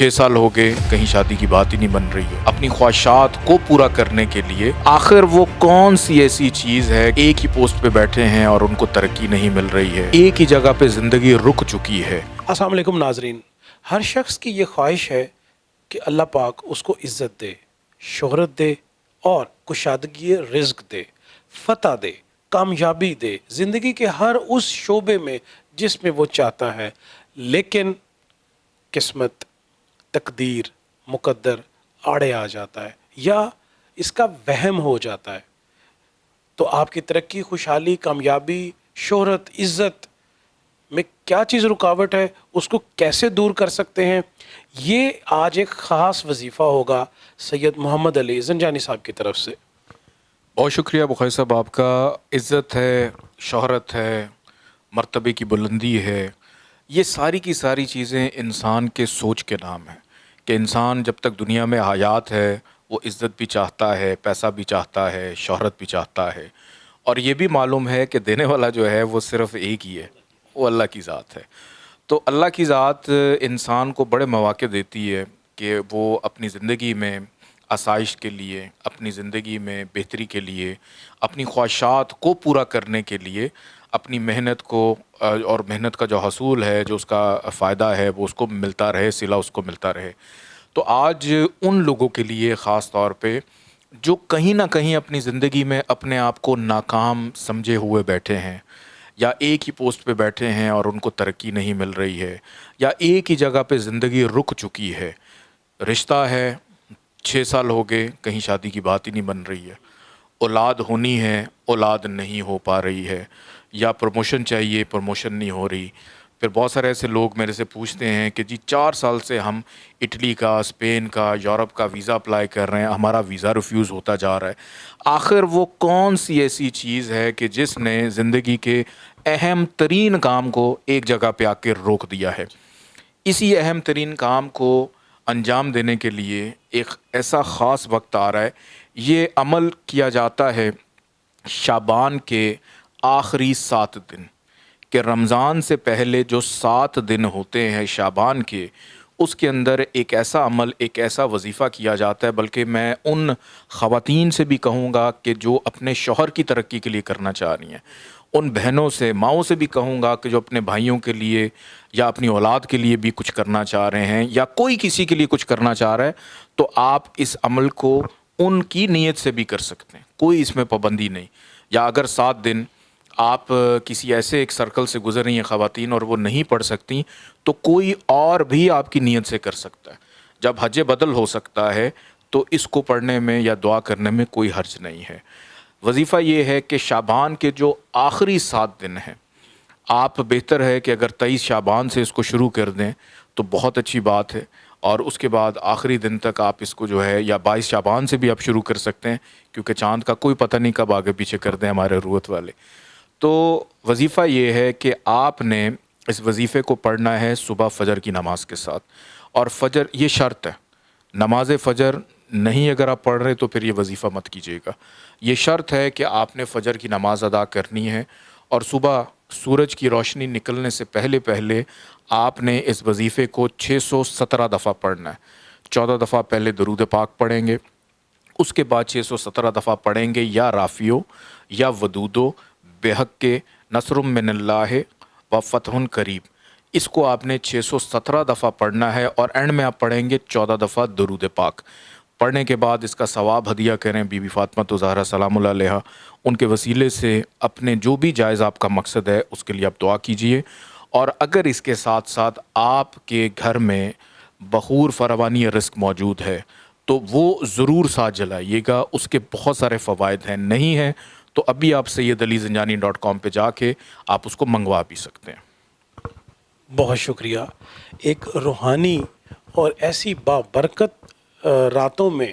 6 سال ہو گئے کہیں شادی کی بات ہی نہیں بن رہی ہے. اپنی خواہشات کو پورا کرنے کے لیے آخر وہ کون سی ایسی چیز ہے؟ ایک ہی پوسٹ پہ بیٹھے ہیں اور ان کو ترقی نہیں مل رہی ہے, ایک ہی جگہ پہ زندگی رک چکی ہے. السلام علیکم ناظرین. ہر شخص کی یہ خواہش ہے کہ اللہ پاک اس کو عزت دے, شہرت دے اور کشادگی رزق دے, فتح دے, کامیابی دے زندگی کے ہر اس شعبے میں جس میں وہ چاہتا ہے. لیکن قسمت, تقدیر, مقدر آڑے آ جاتا ہے یا اس کا وہم ہو جاتا ہے. تو آپ کی ترقی, خوشحالی, کامیابی, شہرت, عزت میں کیا چیز رکاوٹ ہے, اس کو کیسے دور کر سکتے ہیں, یہ آج ایک خاص وظیفہ ہوگا سید محمد علی زنجانی صاحب کی طرف سے. بہت شکریہ بخاری صاحب آپ کا. عزت ہے, شہرت ہے, مرتبے کی بلندی ہے, یہ ساری کی ساری چیزیں انسان کے سوچ کے نام ہیں کہ انسان جب تک دنیا میں حیات ہے وہ عزت بھی چاہتا ہے, پیسہ بھی چاہتا ہے, شہرت بھی چاہتا ہے, اور یہ بھی معلوم ہے کہ دینے والا جو ہے وہ صرف ایک ہی ہے, وہ اللہ کی ذات ہے. تو اللہ کی ذات انسان کو بڑے مواقع دیتی ہے کہ وہ اپنی زندگی میں آسائش کے لیے, اپنی زندگی میں بہتری کے لیے, اپنی خواہشات کو پورا کرنے کے لیے اپنی محنت کو اور محنت کا جو حصول ہے, جو اس کا فائدہ ہے وہ اس کو ملتا رہے, صلہ اس کو ملتا رہے. تو آج ان لوگوں کے لیے خاص طور پہ جو کہیں نہ کہیں اپنی زندگی میں اپنے آپ کو ناکام سمجھے ہوئے بیٹھے ہیں, یا ایک ہی پوسٹ پہ بیٹھے ہیں اور ان کو ترقی نہیں مل رہی ہے, یا ایک ہی جگہ پہ زندگی رک چکی ہے. رشتہ ہے, 6 سال ہو گئے کہیں شادی کی بات ہی نہیں بن رہی ہے. اولاد ہونی ہے, اولاد نہیں ہو پا رہی ہے, یا پروموشن چاہیے, پروموشن نہیں ہو رہی. پھر بہت سارے ایسے لوگ میرے سے پوچھتے ہیں کہ جی 4 سال سے ہم اٹلی کا, اسپین کا, یورپ کا ویزا اپلائی کر رہے ہیں, ہمارا ویزا ریفیوز ہوتا جا رہا ہے. آخر وہ کون سی ایسی چیز ہے کہ جس نے زندگی کے اہم ترین کام کو ایک جگہ پہ آ کے روک دیا ہے؟ اسی اہم ترین کام کو انجام دینے کے لیے ایک ایسا خاص وقت آ رہا ہے. یہ عمل کیا جاتا ہے شعبان کے آخری 7 دن, کہ رمضان سے پہلے جو 7 دن ہوتے ہیں شعبان کے, اس کے اندر ایک ایسا عمل, ایک ایسا وظیفہ کیا جاتا ہے. بلکہ میں ان خواتین سے بھی کہوں گا کہ جو اپنے شوہر کی ترقی کے لیے کرنا چاہ رہی ہیں, ان بہنوں سے, ماؤں سے بھی کہوں گا کہ جو اپنے بھائیوں کے لیے یا اپنی اولاد کے لیے بھی کچھ کرنا چاہ رہے ہیں, یا کوئی کسی کے لیے کچھ کرنا چاہ رہا ہے, تو آپ اس عمل کو ان کی نیت سے بھی کر سکتے ہیں, کوئی اس میں پابندی نہیں. یا اگر 7 دن آپ کسی ایسے ایک سرکل سے گزر رہی ہیں خواتین اور وہ نہیں پڑھ سکتی, تو کوئی اور بھی آپ کی نیت سے کر سکتا ہے. جب حج بدل ہو سکتا ہے تو اس کو پڑھنے میں یا دعا کرنے میں کوئی حرج نہیں ہے. وظیفہ یہ ہے کہ شعبان کے جو آخری 7 دن ہیں, آپ بہتر ہے کہ اگر 23 شعبان سے اس کو شروع کر دیں تو بہت اچھی بات ہے, اور اس کے بعد آخری دن تک آپ اس کو جو ہے, یا 22 شعبان سے بھی آپ شروع کر سکتے ہیں, کیونکہ چاند کا کوئی پتہ نہیں کب آگے پیچھے کر دیں ہمارے روت والے. تو وظیفہ یہ ہے کہ آپ نے اس وظیفے کو پڑھنا ہے صبح فجر کی نماز کے ساتھ. اور فجر یہ شرط ہے, نماز فجر نہیں اگر آپ پڑھ رہے تو پھر یہ وظیفہ مت کیجیے گا. یہ شرط ہے کہ آپ نے فجر کی نماز ادا کرنی ہے, اور صبح سورج کی روشنی نکلنے سے پہلے پہلے آپ نے اس وظیفے کو 617 دفعہ پڑھنا ہے. 14 دفعہ پہلے درود پاک پڑھیں گے, اس کے بعد 617 دفعہ پڑھیں گے یا رافیو یا ودودو بحق کے نصر من اللہ و فتح قریب. اس کو آپ نے 617 دفعہ پڑھنا ہے, اور اینڈ میں آپ پڑھیں گے 14 دفعہ درود پاک. پڑھنے کے بعد اس کا ثواب ہدیہ کریں بی بی فاطمہ زہرا سلام اللہ علیہا, ان کے وسیلے سے اپنے جو بھی جائز آپ کا مقصد ہے اس کے لیے آپ دعا کیجئے. اور اگر اس کے ساتھ ساتھ آپ کے گھر میں بخور فراوانی رزق موجود ہے تو وہ ضرور ساتھ جلائیے گا, اس کے بہت سارے فوائد ہیں. نہیں ہیں تو ابھی آپ سیدعلیزنجانی.com پہ جا کے آپ اس کو منگوا بھی سکتے ہیں. بہت شکریہ. ایک روحانی اور ایسی بابرکت راتوں میں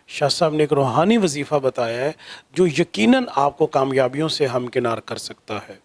شاہ صاحب نے ایک روحانی وظیفہ بتایا ہے جو یقیناً آپ کو کامیابیوں سے ہمکنار کر سکتا ہے.